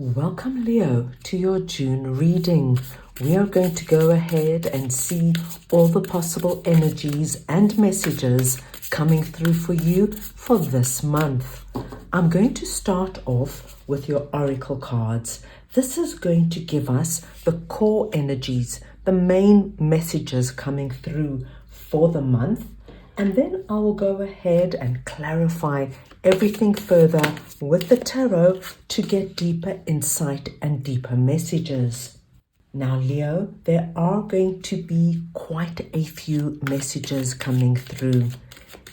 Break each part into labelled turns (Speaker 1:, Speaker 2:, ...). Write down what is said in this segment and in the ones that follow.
Speaker 1: Welcome, Leo, to your June reading. We are going to go ahead and see all the possible energies and messages coming through for you for this month. I'm going to start off with your oracle cards. This is going to give us the core energies, the main messages coming through for the month. And then I will go ahead and clarify everything further with the tarot to get deeper insight and deeper messages. Now, Leo, there are going to be quite a few messages coming through.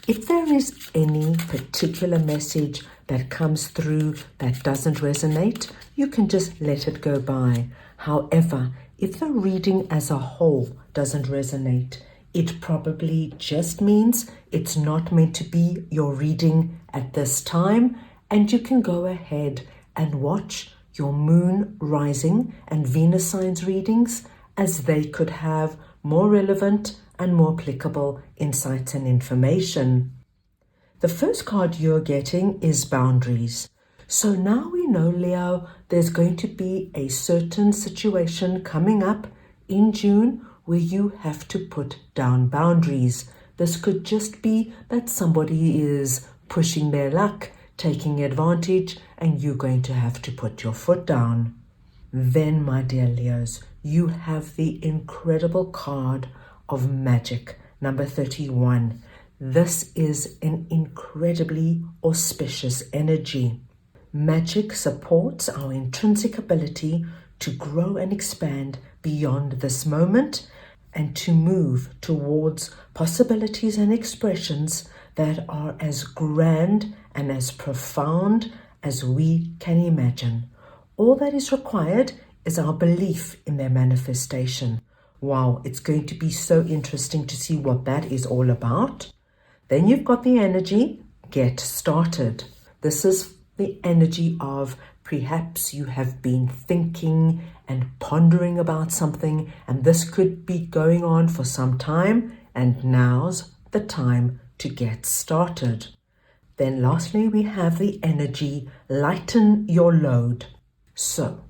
Speaker 1: If there is any particular message that comes through that doesn't resonate, you can just let it go by. However, if the reading as a whole doesn't resonate, it probably just means it's not meant to be your reading at this time, and you can go ahead and watch your moon, rising, and Venus signs readings, as they could have more relevant and more applicable insights and information. The first card you're getting is boundaries. So now we know, Leo, there's going to be a certain situation coming up in June where you have to put down boundaries. This could just be that somebody is pushing their luck, taking advantage, and you're going to have to put your foot down. Then, my dear Leos, you have the incredible card of magic, number 31. This is an incredibly auspicious energy. Magic supports our intrinsic ability to grow and expand beyond this moment and to move towards possibilities and expressions that are as grand and as profound as we can imagine. All that is required is our belief in their manifestation. Wow, it's going to be so interesting to see what that is all about. Then you've got the energy, get started. This is the energy of perhaps you have been thinking and pondering about something, and this could be going on for some time, and now's the time to get started. Then lastly, we have the energy, lighten your load. So,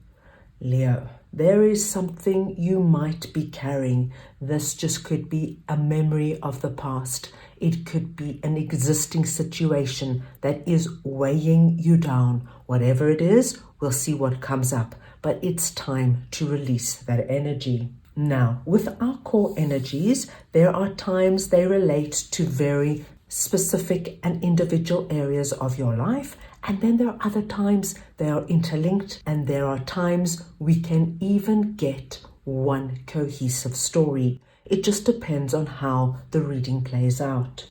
Speaker 1: Leo, there is something you might be carrying. This just could be a memory of the past. It could be an existing situation that is weighing you down. Whatever it is, we'll see what comes up. But it's time to release that energy. Now, with our core energies, there are times they relate to very specific and individual areas of your life. And then there are other times they are interlinked, and there are times we can even get one cohesive story. It just depends on how the reading plays out.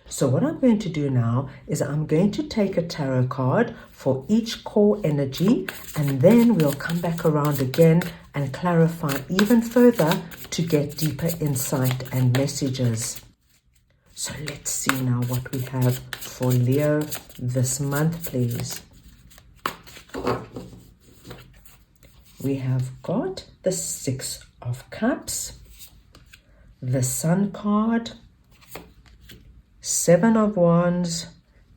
Speaker 1: So what I'm going to do now is I'm going to take a tarot card for each core energy, and then we'll come back around again and clarify even further to get deeper insight and messages. So let's see now what we have for Leo this month, please. We have got the Six of Cups, the Sun card, Seven of Wands,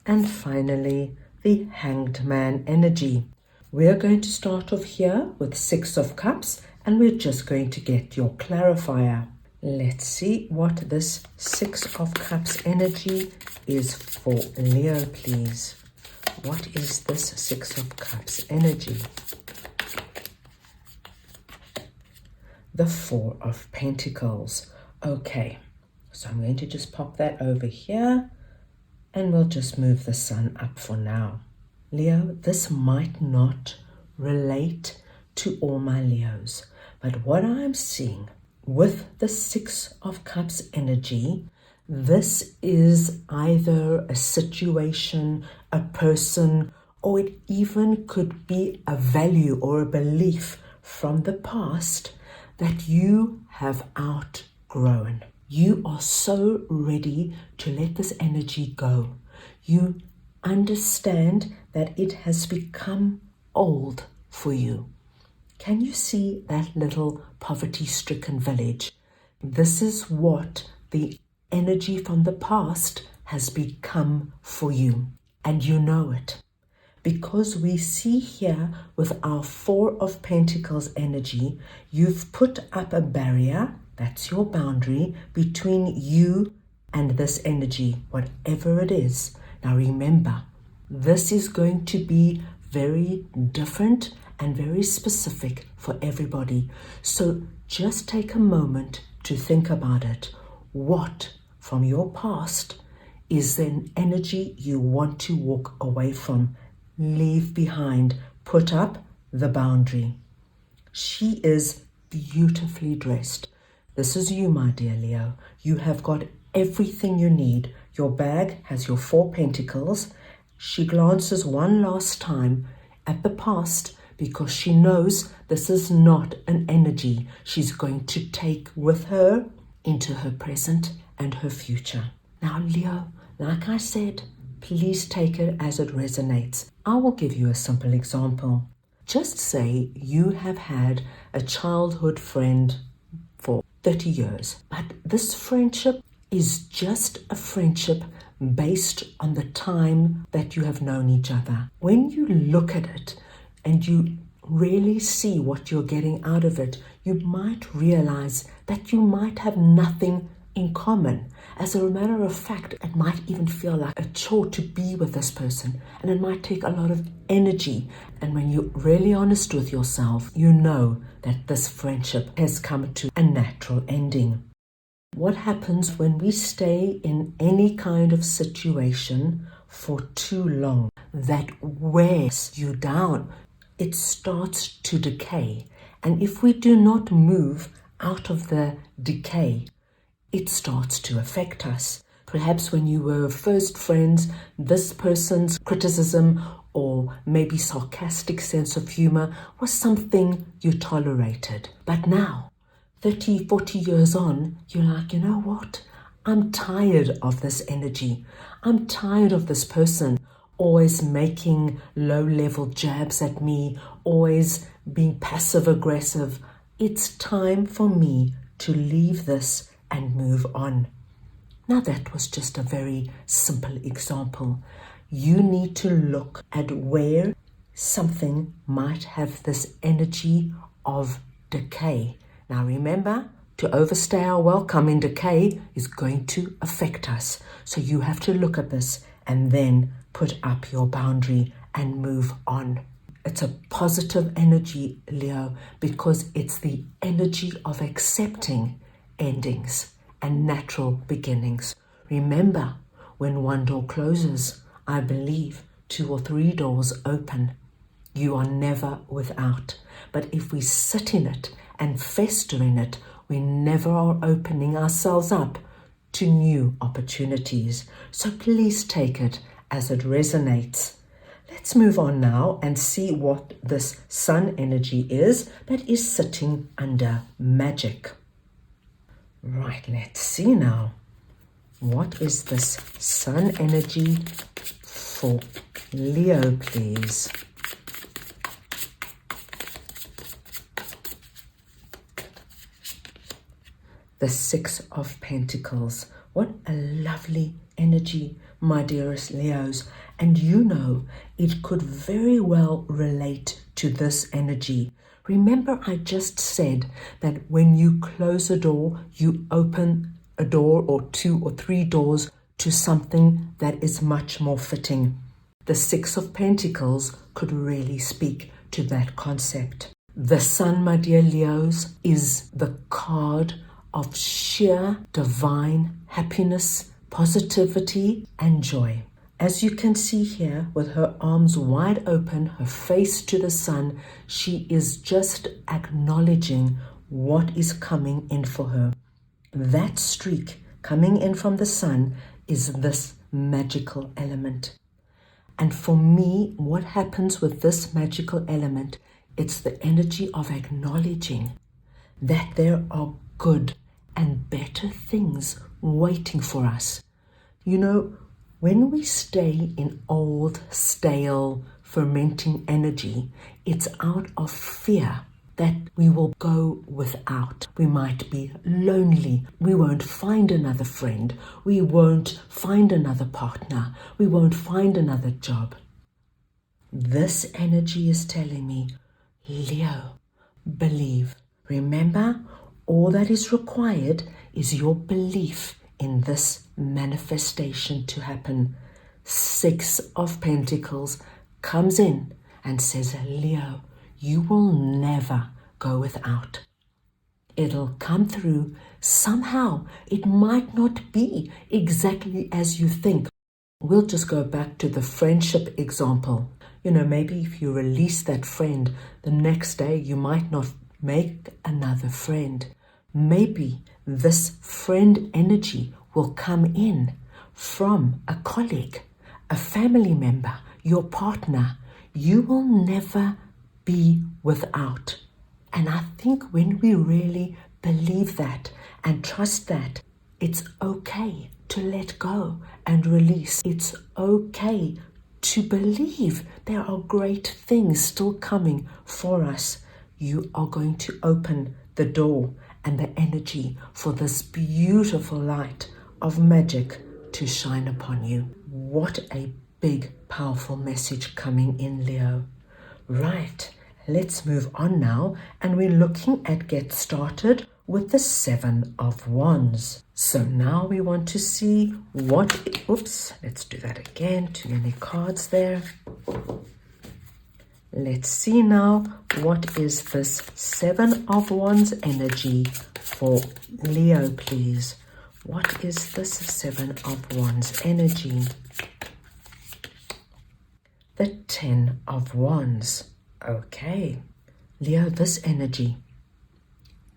Speaker 1: and finally the Hanged Man energy. We're going to start off here with Six of Cups, and we're just going to get your clarifier. Let's see what this Six of Cups energy is for Leo, please. What is this Six of Cups energy? The Four of Pentacles. Okay, so I'm going to just pop that over here, and we'll just move the Sun up for now. Leo, this might not relate to all my Leos, but what I'm seeing with the Six of Cups energy, this is either a situation, a person, or it even could be a value or a belief from the past that you have outgrown. You are so ready to let this energy go. You understand that it has become old for you. Can you see that little poverty-stricken village? This is what the energy from the past has become for you, and you know it. Because we see here with our Four of Pentacles energy, you've put up a barrier, that's your boundary, between you and this energy, whatever it is. Now remember, this is going to be very different and very specific for everybody. So just take a moment to think about it. What from your past is an energy you want to walk away from, leave behind, put up the boundary? She is beautifully dressed. This is you, my dear Leo. You have got everything you need. Your bag has your Four Pentacles. She glances one last time at the past because she knows this is not an energy she's going to take with her into her present and her future. Now, Leo, like I said, please take it as it resonates. I will give you a simple example. Just say you have had a childhood friend for 30 years, but this friendship is just a friendship based on the time that you have known each other. When you look at it and you really see what you're getting out of it, you might realize that you might have nothing in common. As a matter of fact, it might even feel like a chore to be with this person, and it might take a lot of energy. And when you're really honest with yourself, you know that this friendship has come to a natural ending. What happens when we stay in any kind of situation for too long? That wears you down. It starts to decay. And if we do not move out of the decay, it starts to affect us. Perhaps when you were first friends, this person's criticism or maybe sarcastic sense of humor was something you tolerated. But now, 30, 40 years on, you're like, you know what? I'm tired of this energy. I'm tired of this person always making low-level jabs at me, always being passive-aggressive. It's time for me to leave this and move on. Now that was just a very simple example. You need to look at where something might have this energy of decay. Now remember, to overstay our welcome in decay is going to affect us. So you have to look at this and then put up your boundary and move on. It's a positive energy, Leo, because it's the energy of accepting endings and natural beginnings. Remember, when one door closes, I believe 2 or 3 doors open. You are never without. But if we sit in it and fester in it, we never are opening ourselves up to new opportunities. So please take it as it resonates. Let's move on now and see what this sun energy is that is sitting under magic. Right, let's see now. What is this sun energy for Leo, please? The Six of Pentacles. What a lovely energy, my dearest Leos. And you know, it could very well relate to this energy. Remember, I just said that when you close a door, you open a door or 2 or 3 doors to something that is much more fitting. The Six of Pentacles could really speak to that concept. The Sun, my dear Leos, is the card of sheer divine happiness, positivity, and joy. As you can see here, with her arms wide open, her face to the sun, she is just acknowledging what is coming in for her. That streak coming in from the sun is this magical element. And for me, what happens with this magical element, it's the energy of acknowledging that there are good and better things waiting for us. You know, when we stay in old, stale, fermenting energy, it's out of fear that we will go without. We might be lonely. We won't find another friend. We won't find another partner. We won't find another job. This energy is telling me, Leo, believe. Remember, all that is required is your belief in this manifestation to happen. 6 of Pentacles comes in and says, Leo, you will never go without. It'll come through somehow. It might not be exactly as you think. We'll just go back to the friendship example. Maybe if you release that friend, the next day you might not make another friend. Maybe this friend energy will come in from a colleague, a family member, your partner. You will never be without. And I think when we really believe that and trust that, it's okay to let go and release. It's okay to believe there are great things still coming for us. You are going to open the door and the energy for this beautiful light of magic to shine upon you. What a big, powerful message coming in, Leo. Right, let's move on now, and we're looking at get started with the 7 of Wands. So now we want to see let's do that again. Too many cards there. Let's see now, what is this 7 of Wands energy for Leo, please? What is this 7 of Wands energy? The 10 of Wands. Okay, Leo, this energy,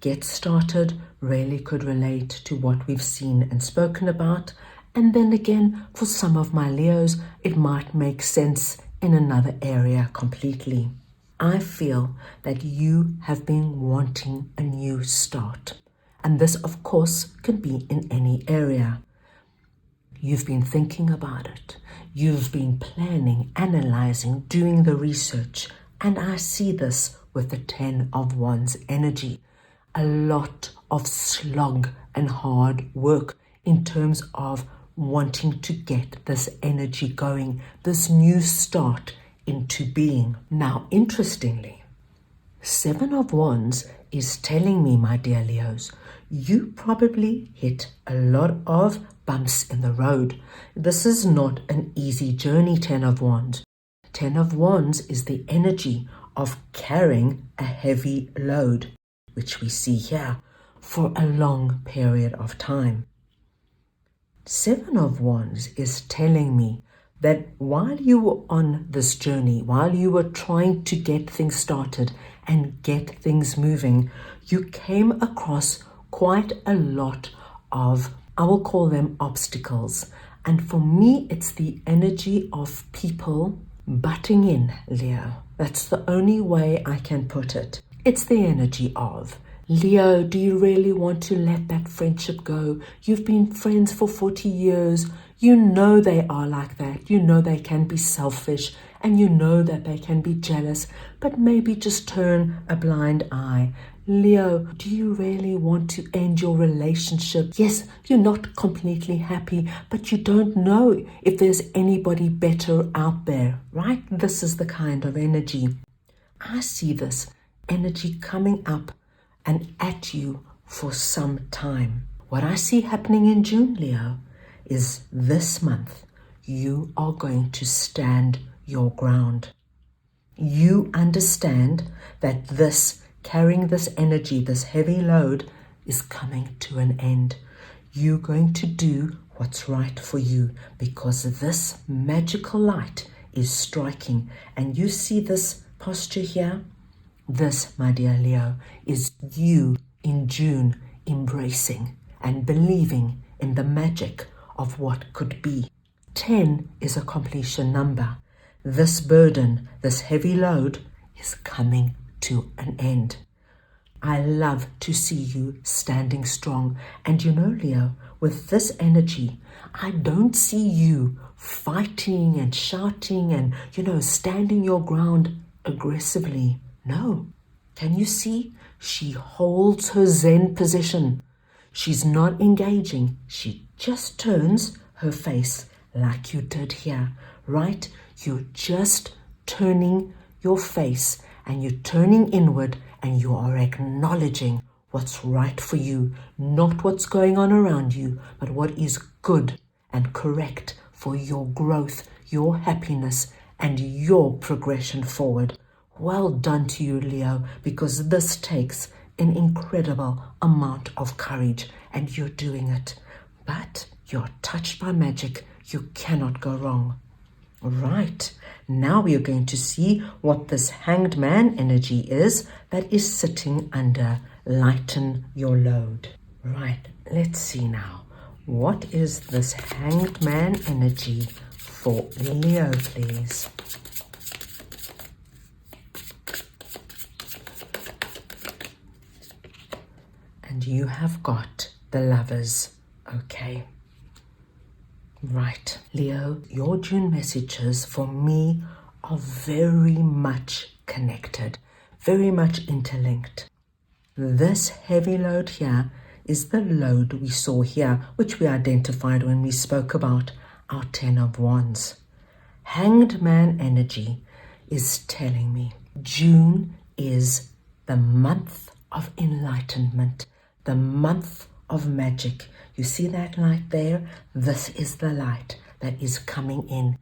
Speaker 1: get started, really could relate to what we've seen and spoken about. And then again, for some of my Leos, it might make sense in another area completely. I feel that you have been wanting a new start. And this, of course, can be in any area. You've been thinking about it. You've been planning, analyzing, doing the research. And I see this with the 10 of Wands energy. A lot of slog and hard work in terms of wanting to get this energy going, this new start into being. Now, interestingly, 7 of Wands is telling me, my dear Leos, you probably hit a lot of bumps in the road. This is not an easy journey, 10 of Wands. 10 of Wands is the energy of carrying a heavy load, which we see here, for a long period of time. 7 of Wands is telling me that while you were on this journey, while you were trying to get things started and get things moving, you came across quite a lot of, I will call them obstacles. And for me, it's the energy of people butting in, Leo. That's the only way I can put it. It's the energy of, Leo, do you really want to let that friendship go? You've been friends for 40 years. You know they are like that. You know they can be selfish, and you know that they can be jealous, but maybe just turn a blind eye. Leo, do you really want to end your relationship? Yes, you're not completely happy, but you don't know if there's anybody better out there, right? This is the kind of energy. I see this energy coming up and at you for some time. What I see happening in June, Leo, is this month you are going to stand your ground. You understand that carrying this energy, this heavy load, is coming to an end. You're going to do what's right for you, because this magical light is striking. And you see this posture here? This, my dear Leo, is you in June embracing and believing in the magic of what could be. 10 is a completion number. This burden, this heavy load, is coming to an end. I love to see you standing strong. And you know, Leo, with this energy, I don't see you fighting and shouting and, standing your ground aggressively. No. Can you see? She holds her Zen position. She's not engaging. She just turns her face like you did here, right? You're just turning your face and you're turning inward and you are acknowledging what's right for you, not what's going on around you, but what is good and correct for your growth, your happiness, and your progression forward. Well done to you, Leo, because this takes an incredible amount of courage and you're doing it. But you're touched by magic. You cannot go wrong. Right, now we are going to see what this Hanged Man energy is that is sitting under Lighten Your Load. Right, let's see now. What is this Hanged Man energy for Leo, please? And you have got the Lovers, okay? Right, Leo, your June messages for me are very much connected, very much interlinked. This heavy load here is the load we saw here, which we identified when we spoke about our 10 of Wands. Hanged Man energy is telling me June is the month of enlightenment, the month of magic. You see that light there? This is the light that is coming in.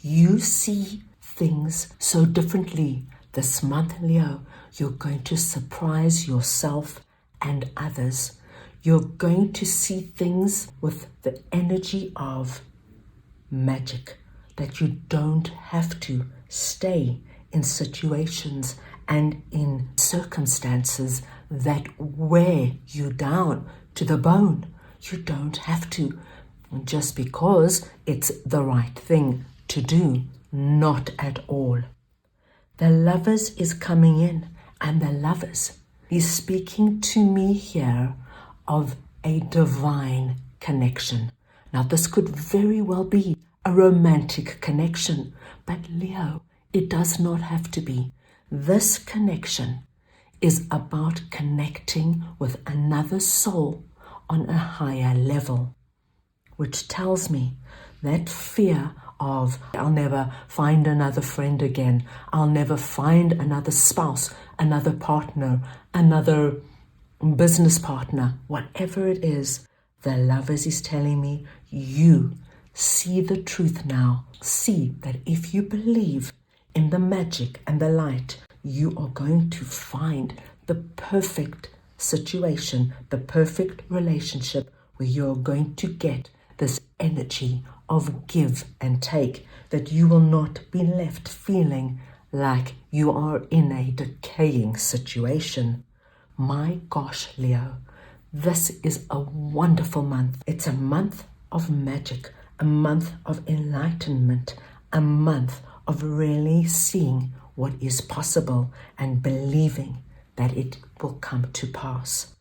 Speaker 1: You see things so differently this month, Leo. You're going to surprise yourself and others. You're going to see things with the energy of magic, that you don't have to stay in situations and in circumstances that wear you down to the bone. You don't have to, just because it's the right thing to do. Not at all. The Lovers is coming in, and the Lovers is speaking to me here of a divine connection. Now, this could very well be a romantic connection, but Leo, it does not have to be. This connection is about connecting with another soul on a higher level, which tells me that fear of I'll never find another friend again, I'll never find another spouse, another partner, another business partner, whatever it is, the Lovers is telling me you see the truth now. See that if you believe in the magic and the light, you are going to find the perfect situation, the perfect relationship where you're going to get this energy of give and take, that you will not be left feeling like you are in a decaying situation. My gosh, Leo, this is a wonderful month. It's a month of magic, a month of enlightenment, a month of really seeing what is possible and believing that it will come to pass.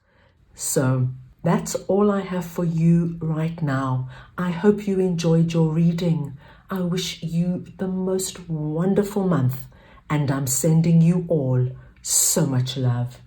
Speaker 1: So that's all I have for you right now. I hope you enjoyed your reading. I wish you the most wonderful month, and I'm sending you all so much love.